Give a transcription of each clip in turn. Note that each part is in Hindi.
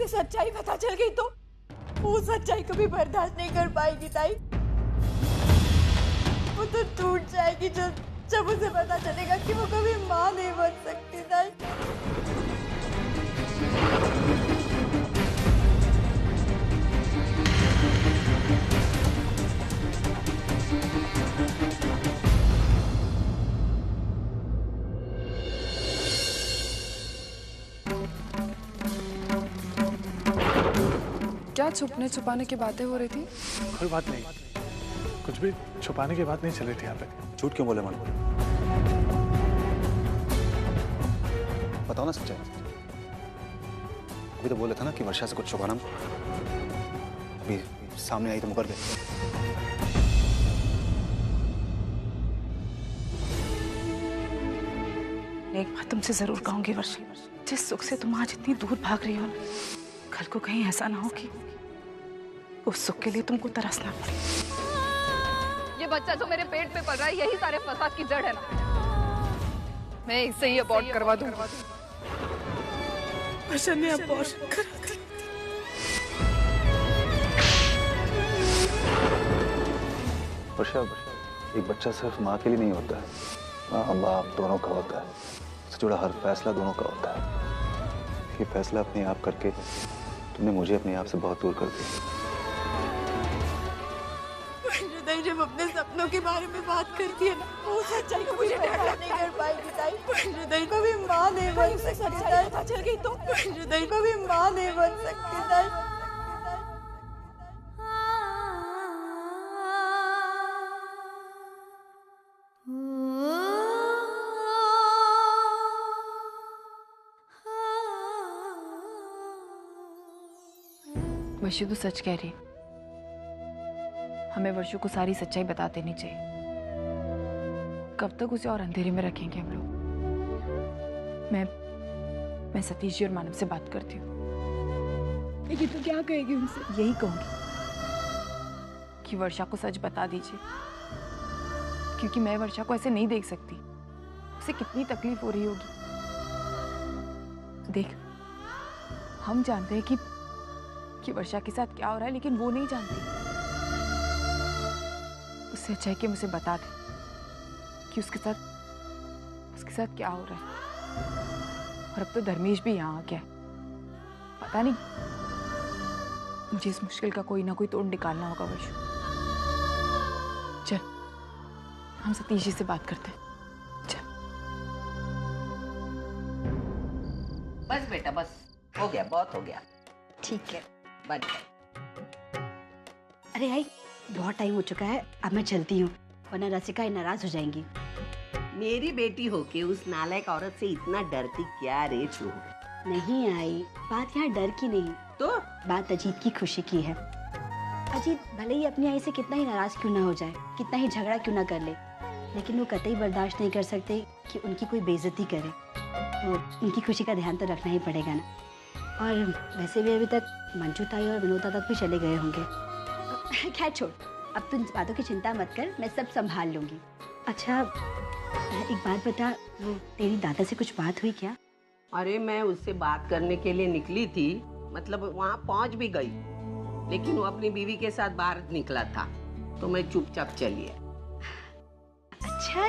सच्चाई पता चल गई तो वो सच्चाई कभी बर्दाश्त नहीं कर पाएगी ताई। वो तो टूट जाएगी जब उसे पता चलेगा कि वो कभी माँ नहीं बन सकती ताई। क्या छुपने छुपाने की बातें हो रही थी? कोई बात नहीं, कुछ भी छुपाने की बात नहीं चल रही थी यहाँ पे। झूठ क्यों बोले मनु? बताओ ना सच्चाई। अभी तो बोले था ना कि वर्षा से कुछ छुपाना। अभी सामने आई तो मुकर गए। एक बात तुमसे जरूर कहूंगी वर्षा, जिस सुख से तुम आज इतनी दूर भाग रही हो ना, कल को कहीं ऐसा ना हो कि उस सुख के लिए तुमको तरसना पड़े। ये बच्चा जो मेरे पेट पे पल रहा है यही सारे फसाद की जड़ है ना। मैं इससे ही अबॉर्ट करवा दूं। वर्षा ने अबॉर्शन करा दिया। वर्षा, एक बच्चा सिर्फ माँ के लिए नहीं होता है, माँ बाप दोनों का होता है। उससे जुड़ा हर फैसला दोनों का होता है। ये फैसला अपने आप करके तुमने मुझे अपने आप से बहुत दूर कर दिया। जब अपने सपनों के बारे में बात करती है ना, वो सच्चाई को मुझे बर्दाश्त नहीं कर पाएगी ताई। कभी माँ नहीं बन सकती। सच्चाई पता चल गई तो कभी माँ नहीं बन सकती ताई। वर्षा तो सच कह रही है, हमें वर्षा को सारी सच्चाई बता देनी चाहिए। कब तक उसे और अंधेरे में रखेंगे हम लोग? मैं सतीश जी और मानव से बात करती हूँ। लेकिन तू क्या कहेगी उनसे? यही कहूंगी कि वर्षा को सच बता दीजिए, क्योंकि मैं वर्षा को ऐसे नहीं देख सकती। उसे कितनी तकलीफ हो रही होगी। देख, हम जानते हैं कि वर्षा के साथ क्या हो रहा है, लेकिन वो नहीं जानती। उससे अच्छा है कि मुझे बता दे कि उसके साथ क्या हो रहा है। और अब तो धर्मेश भी यहाँ आ गया है। पता नहीं, मुझे इस मुश्किल का कोई ना कोई तोड़ निकालना होगा वर्षा। चल, हम सतीश जी से बात करते हैं। चल। बस बेटा बस, हो गया, बहुत हो गया। ठीक है, बन गया। अरे आई, बहुत टाइम हो चुका है, अब मैं चलती हूँ, वरना रसिका नाराज हो जाएंगी। मेरी बेटी होके उस नालायक औरत से इतना डरती क्या रे छू? नहीं आई, बात यहाँ डर की नहीं, तो बात अजीत की खुशी की है। अजीत भले ही अपनी आई से कितना ही नाराज क्यों ना हो जाए, कितना ही झगड़ा क्यों ना कर ले, लेकिन वो कतई बर्दाश्त नहीं कर सकते कि उनकी कोई बेइज्जती करे। तो उनकी खुशी का ध्यान तो रखना ही पड़ेगा ना। और वैसे भी अभी तक मंजू ताई और विनोदा तक भी चले गए होंगे। खैर छोड़, अब तू इन बातों की चिंता मत कर, मैं सब संभाल लूंगी। अच्छा एक बात बता, वो तेरी दादा से कुछ बात हुई क्या? अरे मैं उससे बात करने के लिए निकली थी, मतलब वहाँ पहुँच भी गई, लेकिन वो अपनी बीवी के साथ बाहर निकला था, तो मैं चुपचाप चली है। अच्छा,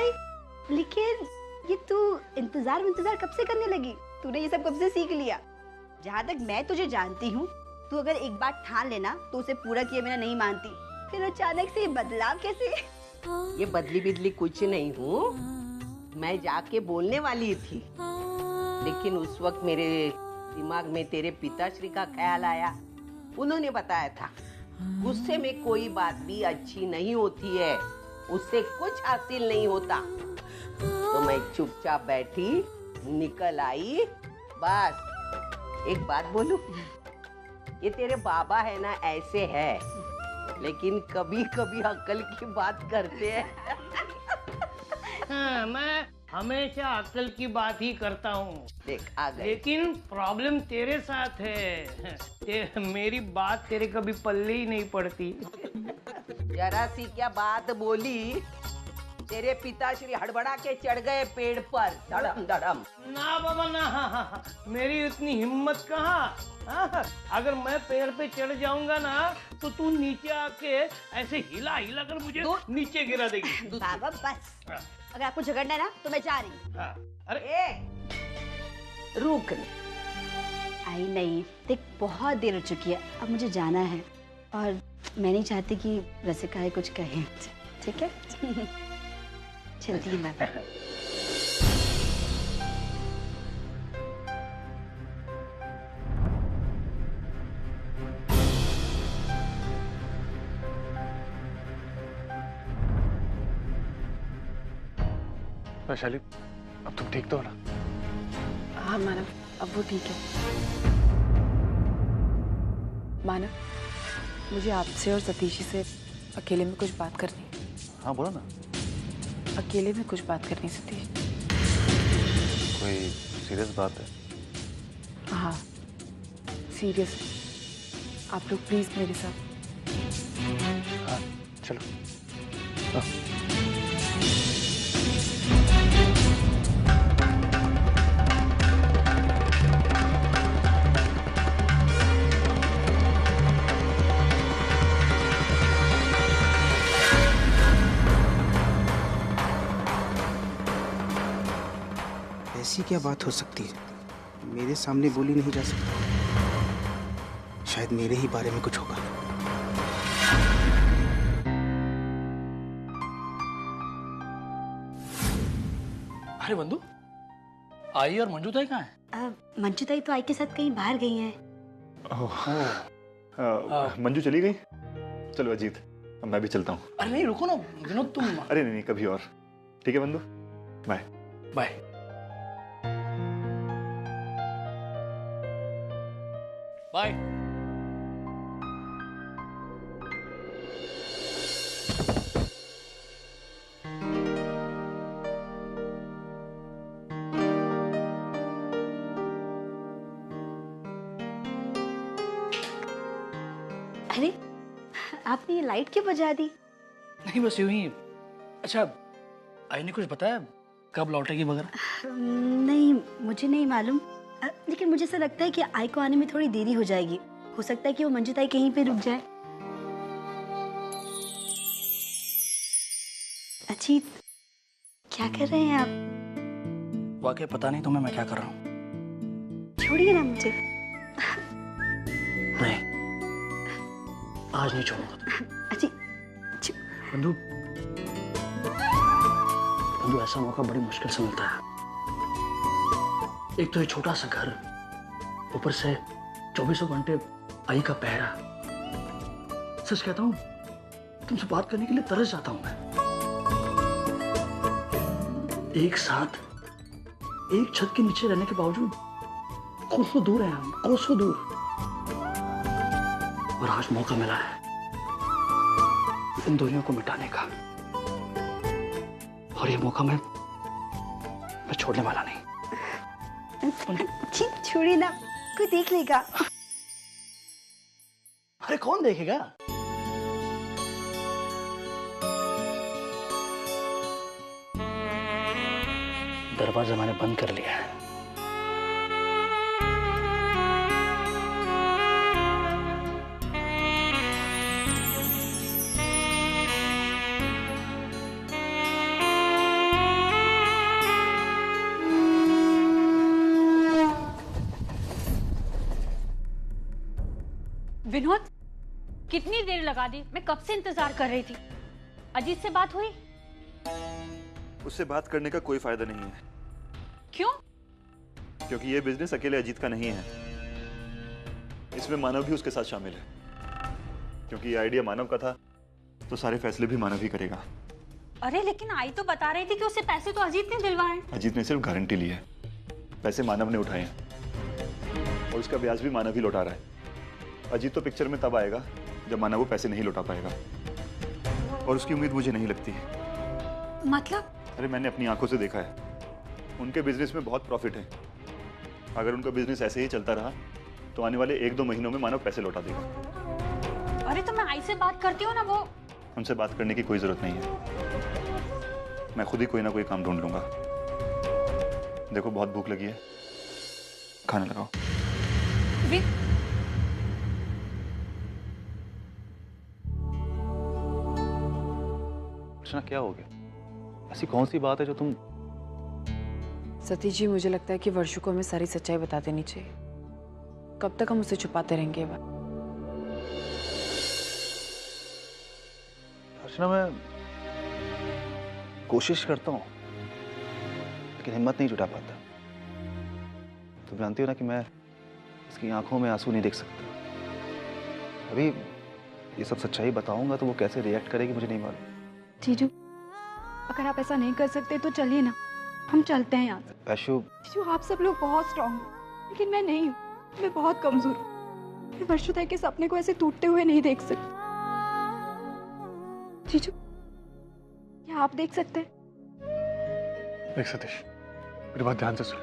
लेकिन ये तू इंतजार कब से करने लगी? तूने ये सब कब से सीख लिया? जहाँ तक मैं तुझे जानती हूँ, तू अगर एक बार ठान लेना तो उसे पूरा किए बिना नहीं मानती। फिर अचानक से ये बदलाव कैसे? ये बदली कुछ नहीं हूँ, मैं जाके बोलने वाली थी, लेकिन उस वक्त मेरे दिमाग में तेरे पिताश्री का ख्याल आया। उन्होंने बताया था गुस्से में कोई बात भी अच्छी नहीं होती है, उससे कुछ हासिल नहीं होता। तो मैं चुपचाप बैठी, निकल आई। बस एक बात बोलूं, ये तेरे बाबा है ना, ऐसे है, लेकिन कभी कभी अक्ल की बात करते हैं। हाँ, मैं हमेशा अक्ल की बात ही करता हूँ। देख आ गए। लेकिन प्रॉब्लम तेरे साथ है। मेरी बात तेरे कभी पल्ले ही नहीं पड़ती। जरा सी क्या बात बोली, मेरे पिताश्री हड़बड़ा के चढ़ गए पेड़ पर धड़म धड़म। ना बाबा ना, मेरी इतनी हिम्मत कहाँ। हाँ, अगर मैं पेड़ पे चढ़ जाऊंगा ना तो तू नीचे आके ऐसे हिला हिला कर मुझे नीचे गिरा देगी। बाबा बस, अगर आपको झगड़ना है ना तो मैं जा रही हूँ। हाँ, अरे रुक। आई नहीं, देख बहुत देर हो चुकी है, अब मुझे जाना है और मैं नहीं चाहती कि रसिका कुछ कहे। ठीक है चलती हूँ मैं। वैशाली, अब तुम ठीक तो हो ना? हाँ मानव, अब वो ठीक है। मानव, मुझे आपसे और सतीशी से अकेले में कुछ बात करनी है। हाँ बोलो ना। अकेले में कुछ बात करनी है सतीश। कोई सीरियस बात है? हाँ सीरियस। आप लोग प्लीज मेरे साथ। हाँ चलो। ऐसी क्या बात हो सकती है? मेरे सामने बोली नहीं जा सकती। शायद मेरे ही बारे में कुछ होगा। अरे बंधु, आई और मंजू ताई कहाँ है? मंजू ताई तो आई के साथ कहीं बाहर गई हैं। मंजू चली गई? चलो अजीत, मैं भी चलता हूँ। अरे नहीं रुको ना विनोद, तुम। अरे नहीं कभी और। ठीक है बंधु, बाय बाय। बाय। अरे आपने ये लाइट क्यों बुझा दी? नहीं बस यूं ही। अच्छा, आई ने कुछ बताया कब लौटेगी वगैरह? नहीं मुझे नहीं मालूम, लेकिन मुझे ऐसा लगता है कि आई को आने में थोड़ी देरी हो जाएगी। हो सकता है कि वो मंजू ताई कहीं पे रुक जाए। अजीत, क्या कर रहे हैं आप? वाकई पता नहीं तुम्हें मैं क्या कर रहा हूँ। छोड़िए ना मुझे। नहीं, आज नहीं छोड़ूंगा। अजीत बंधु, ऐसा मौका बड़ी मुश्किल से मिलता है। एक तो ये छोटा सा घर, ऊपर से 24 घंटे आई का पहरा। सच कहता हूँ, तुमसे बात करने के लिए तरस जाता हूं मैं। एक साथ एक छत के नीचे रहने के बावजूद कोसों दूर हैं हम, कोसों दूर। और आज मौका मिला है इन दूरियों को मिटाने का, और ये मौका मैं छोड़ने वाला नहीं। छोड़िए ना, कोई देख लेगा। अरे कौन देखेगा? दरवाजा मैंने बंद कर लिया है। विनोद, कितनी देर लगा दी? मैं कब से इंतजार कर रही थी। अजीत से बात हुई? उससे बात करने का कोई फायदा नहीं है। क्यों? क्योंकि ये बिजनेस अकेले अजीत का नहीं है, इसमें मानव भी उसके साथ शामिल है। क्योंकि ये आइडिया मानव का था, तो सारे फैसले भी मानव ही करेगा। अरे लेकिन आई तो बता रही थी कि उसे पैसे तो अजीत ने दिलवाए। अजीत ने सिर्फ गारंटी ली है, पैसे मानव ने उठाए हैं, और उसका ब्याज भी मानव ही लौटा रहा है। अजीत तो पिक्चर में तब आएगा जब मानव वो पैसे नहीं लौटा पाएगा, और उसकी उम्मीद मुझे नहीं लगती है। मतलब? अरे मैंने अपनी आंखों से देखा है, उनके बिजनेस में बहुत प्रॉफिट है। अगर उनका बिजनेस ऐसे ही चलता रहा तो आने वाले 1-2 महीनों में मानव पैसे लौटा देगा। अरे तो मैं आई से बात करती हूँ ना। वो उनसे बात करने की कोई जरूरत नहीं है। मैं खुद ही कोई ना कोई काम ढूंढ लूंगा। देखो बहुत भूख लगी है, खाने लगाओ। अर्चना क्या हो गया? ऐसी कौन सी बात है जो तुम... सतीश जी, मुझे लगता है कि वर्षु को हमें सारी सच्चाई बता देनी चाहिए। कब तक हम उसे छुपाते रहेंगे? अर्चना, मैं कोशिश करता हूँ लेकिन हिम्मत नहीं जुटा पाता। तुम जानती हो ना कि मैं इसकी आंखों में आंसू नहीं देख सकता। अभी ये सब सच्चाई बताऊंगा तो वो कैसे रिएक्ट करेगी मुझे नहीं मालूम। जीजू, अगर आप ऐसा नहीं कर सकते तो चलिए ना, हम चलते हैं यहाँ से। वैशु, जीजू, आप सब लोग बहुत स्ट्रांग हो, लेकिन मैं नहीं हूँ। मैं बहुत कमजोर हूँ। मैं वर्षोदय के सपने को ऐसे टूटते हुए नहीं देख सकती। जीजू, क्या आप देख सकते हैं? देख सतीश, मेरी बात ध्यान से सुन।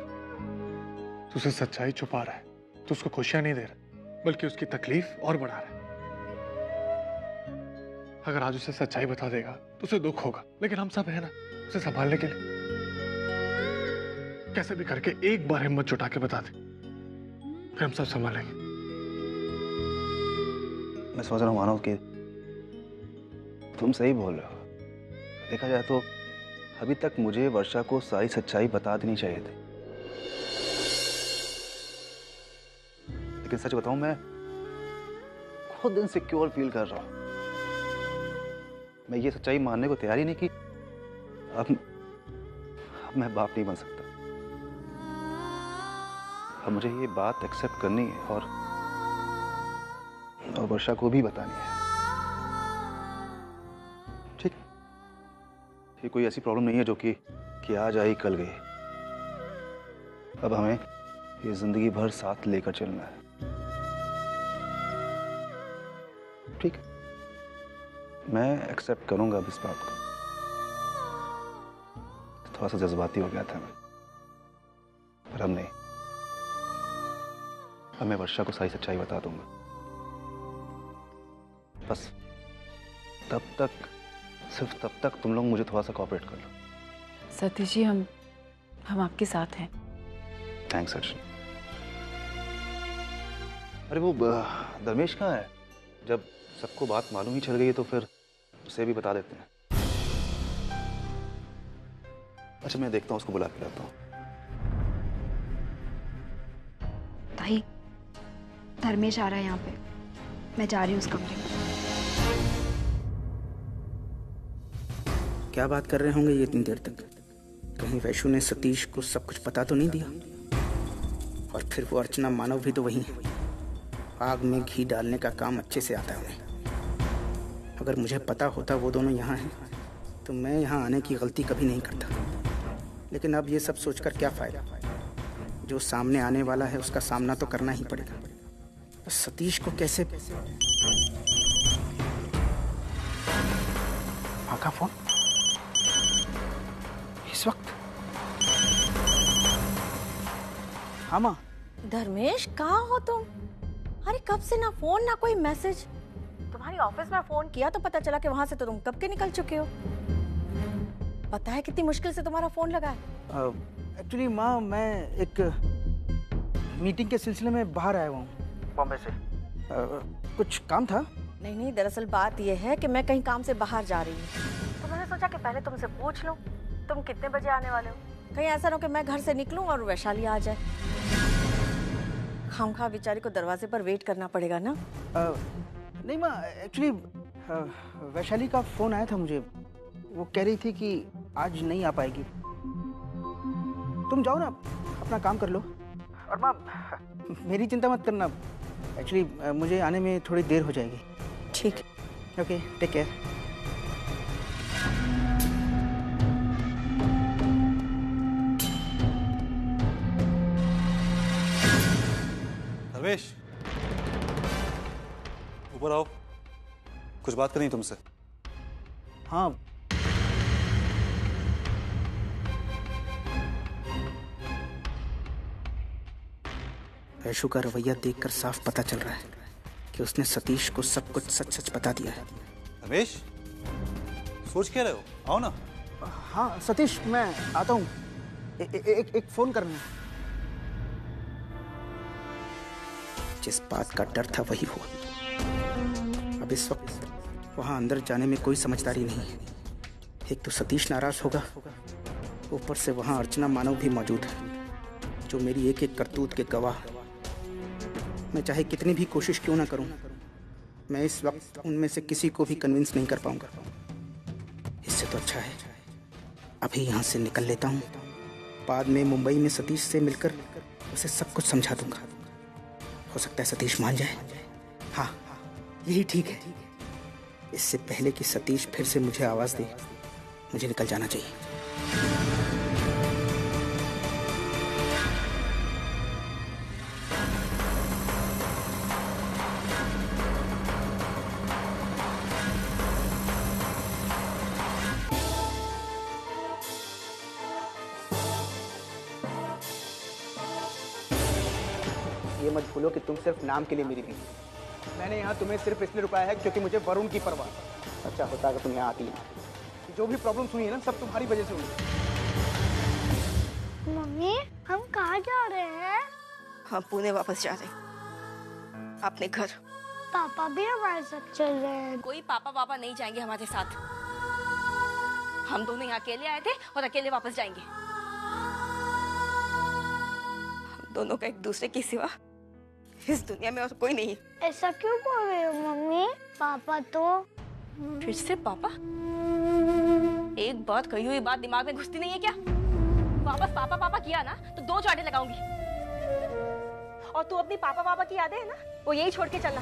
तू उसे सच्चाई छुपा रहा है, तो उसको खुशियां नहीं दे रहा, बल्कि उसकी तकलीफ और बढ़ा रहा है। अगर आज उसे सच्चाई बता देगा तो उसे दुख होगा, लेकिन हम सब है ना उसे संभालने के लिए। कैसे भी करके एक बार हिम्मत जुटा के बता दे, फिर हम सब संभालेंगे। मैं सोच रहा हूँ मानव कि तुम सही बोल रहे हो। देखा जाए तो अभी तक मुझे वर्षा को सारी सच्चाई बता देनी चाहिए थी, लेकिन सच बताऊं मैं खुद इनसिक्योर फील कर रहा हूं। मैं ये सच्चाई मानने को तैयार ही नहीं कि अब मैं बाप नहीं बन सकता। अब मुझे ये बात एक्सेप्ट करनी है और वर्षा को भी बतानी है। ठीक, ये कोई ऐसी प्रॉब्लम नहीं है जो कि आज आई कल गई। अब हमें ये जिंदगी भर साथ लेकर चलना है। ठीक, मैं एक्सेप्ट करूंगा अब इस बात को। थोड़ा सा जज्बाती हो गया था मैं, पर अब नहीं। अब मैं वर्षा को सारी सच्चाई बता दूंगा। बस तब तक, सिर्फ तब तक तुम लोग मुझे थोड़ा सा कोऑपरेट कर लो। सतीश जी, हम आपके साथ हैं। थैंक्स अर्जुन। अरे वो धर्मेश कहाँ है? जब सबको बात मालूम ही चल गई है तो फिर उसे भी बता देते हैं। अच्छा, मैं देखता हूँ, उसको बुला के लाता हूँ। ताई, धर्मेश आ रहा है यहाँ पे। मैं जा रही हूँ उस कमरे में। क्या बात कर रहे होंगे ये इतनी देर तक? कहीं वैशु ने सतीश को सब कुछ पता तो नहीं दिया? और फिर वो अर्चना मानव भी तो वही है। आग में घी डालने का काम अच्छे से आता है उन्हें। अगर मुझे पता होता वो दोनों यहाँ हैं तो मैं यहाँ आने की गलती कभी नहीं करता। लेकिन अब ये सब सोचकर क्या फ़ायदा? जो सामने आने वाला है उसका सामना तो करना ही पड़ेगा। तो सतीश को कैसे... माँ का फोन इस वक्त? हाँ माँ। धर्मेश, कहाँ हो तुम? अरे कब से ना फोन ना कोई मैसेज। तुम्हारी ऑफिस में फोन किया तो पता चला कि वहां से तो तुम कब के निकल चुके हो। पता है कितनी मुश्किल से तुम्हारा फोन लगा है? एक्चुअली माँ, मैं एक मीटिंग के सिलसिले में बाहर आया हुआ हूँ बॉम्बे से। कुछ काम था? नहीं, दरअसल बात यह है कि मैं कहीं काम से बाहर जा रही हूँ, तो मैंने सोचा कि पहले तुमसे पूछ लूं तुम कितने बजे आने वाले हो। कहीं ऐसा ना हो कि मैं घर से निकलूं और वैशाली आ जाए। खामखा बेचारी को दरवाजे पर वेट करना पड़ेगा ना। नहीं माँ, एक्चुअली वैशाली का फोन आया था मुझे। वो कह रही थी कि आज नहीं आ पाएगी। तुम जाओ ना, अपना काम कर लो। और माँ, मेरी चिंता मत करना। एक्चुअली मुझे आने में थोड़ी देर हो जाएगी। ठीक, ओके, टेक केयर। धर्मेश, ऊपर आओ, कुछ बात करनी तुमसे। हाँ। वैशु का रवैया देखकर साफ पता चल रहा है कि उसने सतीश को सब कुछ सच सच बता दिया है। धर्मेश, सोच क्या रहे हो? आओ ना। हाँ सतीश, मैं आता हूँ। एक फोन करना है। जिस बात का डर था वही हुआ। अब इस वक्त वहां अंदर जाने में कोई समझदारी नहीं है। एक तो सतीश नाराज होगा, ऊपर से वहां अर्चना मानव भी मौजूद है, जो मेरी एक एक करतूत के गवाह। मैं चाहे कितनी भी कोशिश क्यों ना करूं, मैं इस वक्त उनमें से किसी को भी कन्विंस नहीं कर पाऊंगा। इससे तो अच्छा है अभी यहाँ से निकल लेता हूँ। बाद में मुंबई में सतीश से मिलकर उसे सब कुछ समझा दूंगा। हो सकता है सतीश मान जाए। हाँ, यही ठीक है। इससे पहले कि सतीश फिर से मुझे आवाज दे, मुझे निकल जाना चाहिए। ये मत भूलो कि तुम सिर्फ नाम के लिए मेरी थी। मैंने यहाँ तुम्हें सिर्फ इसलिए रुकाया है क्योंकि मुझे वरुण की परवाह। अच्छा होता अगर तुम यहाँ आती। जो भी प्रॉब्लम्स हुई है ना, सब तुम्हारी वजह से हुई। मम्मी, हम कहाँ जा रहे हैं? हम पुणे वापस जा रहे हैं, अपने घर। पापा भी हमारे साथ चल रहे हैं। कोई पापा वापा नहीं जाएंगे हमारे साथ। हम दोनों यहाँ अकेले आए थे और अकेले वापस जाएंगे। हम दोनों का एक दूसरे के सिवा इस दुनिया में और कोई नहीं। ऐसा क्यों बोल रहे हो मम्मी? पापा तो फिर से पापा? एक बात कही हुई बात दिमाग में घुसती नहीं है क्या? वापस पापा पापा किया ना तो 2 चांटे लगाऊंगी। और तू अपनी पापा पापा की यादें है ना, वो यही छोड़ के चलना।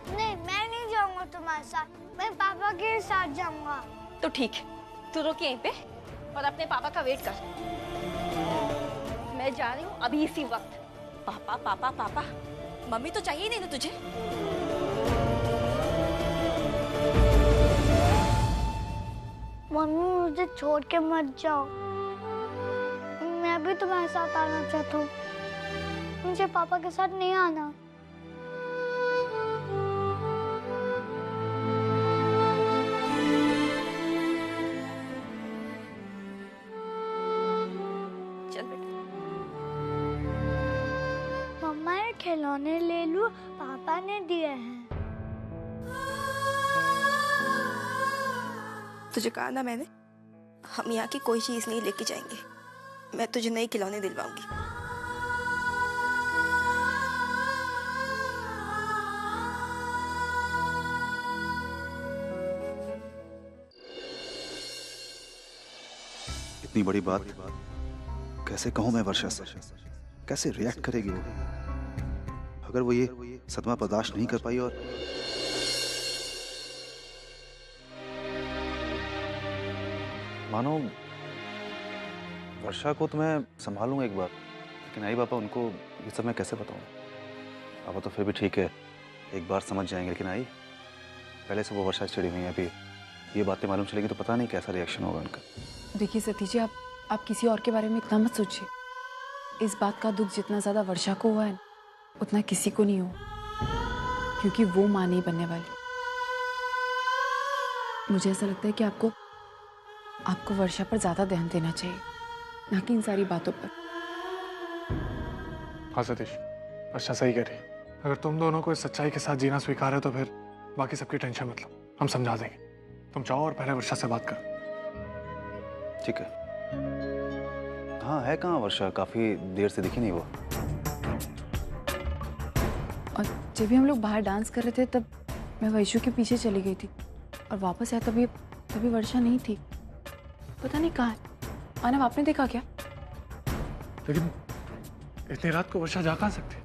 नहीं, मैं नहीं जाऊंगा तुम्हारे साथ। मैं पापा के साथ जाऊंगा। तो ठीक है, तू रुक यहीं पे और अपने पापा का वेट कर। मैं जा रही हूँ अभी इसी वक्त। पापा पापा पापा, मम्मी तो चाहिए ही नहीं ना तुझे? मम्मी, मुझे छोड़ के मत जाओ। मैं भी तुम्हारे साथ आना चाहता हूँ। मुझे पापा के साथ नहीं आना। चल बेटा। मम्मा, ये खिलौने ले लूं, पापा ने दिए हैं। तुझे कहा ना मैंने, हम यहाँ की कोई चीज नहीं लेके जाएंगे। मैं तुझे नए खिलौने दिलवाऊंगी। इतनी बड़ी बात कैसे कहूं मैं वर्षा से? कैसे रिएक्ट करेगी वो? अगर वो ये सदमा बर्दाश्त नहीं कर पाई और मानो वर्षा को तो मैं संभालूंगा एक बार, लेकिन आई पापा उनको ये सब मैं कैसे बताऊं? पापा तो फिर भी ठीक है, एक बार समझ जाएंगे, लेकिन आई पहले से वो वर्षा चिड़ी हुई है। अभी ये बातें मालूम चलेगी तो पता नहीं कैसा रिएक्शन होगा उनका। देखिए सतीश जी, आप किसी और के बारे में इतना मत सोचिए। इस बात का दुख जितना ज्यादा वर्षा को हुआ है उतना किसी को नहीं हो, क्योंकि वो मां नहीं बनने वाली। मुझे ऐसा लगता है कि आपको वर्षा पर ज्यादा ध्यान देना चाहिए, ना कि इन सारी बातों पर। हाँ सतीश, अच्छा सही कह रही। अगर तुम दोनों को इस सच्चाई के साथ जीना स्वीकार है तो फिर बाकी सबकी टेंशन मत लो, हम समझा देंगे। तुम जाओ और पहले वर्षा से बात करो। ठीक है। हाँ, है कहाँ वर्षा? काफी देर से दिखी नहीं वो। और जब भी हम लोग बाहर डांस कर रहे थे तब मैं वैशु के पीछे चली गई थी और वापस आया तभी वर्षा नहीं थी। पता नहीं कहाँ है। मानव, आपने देखा क्या? लेकिन इतनी रात को वर्षा जा कहाँ सकती?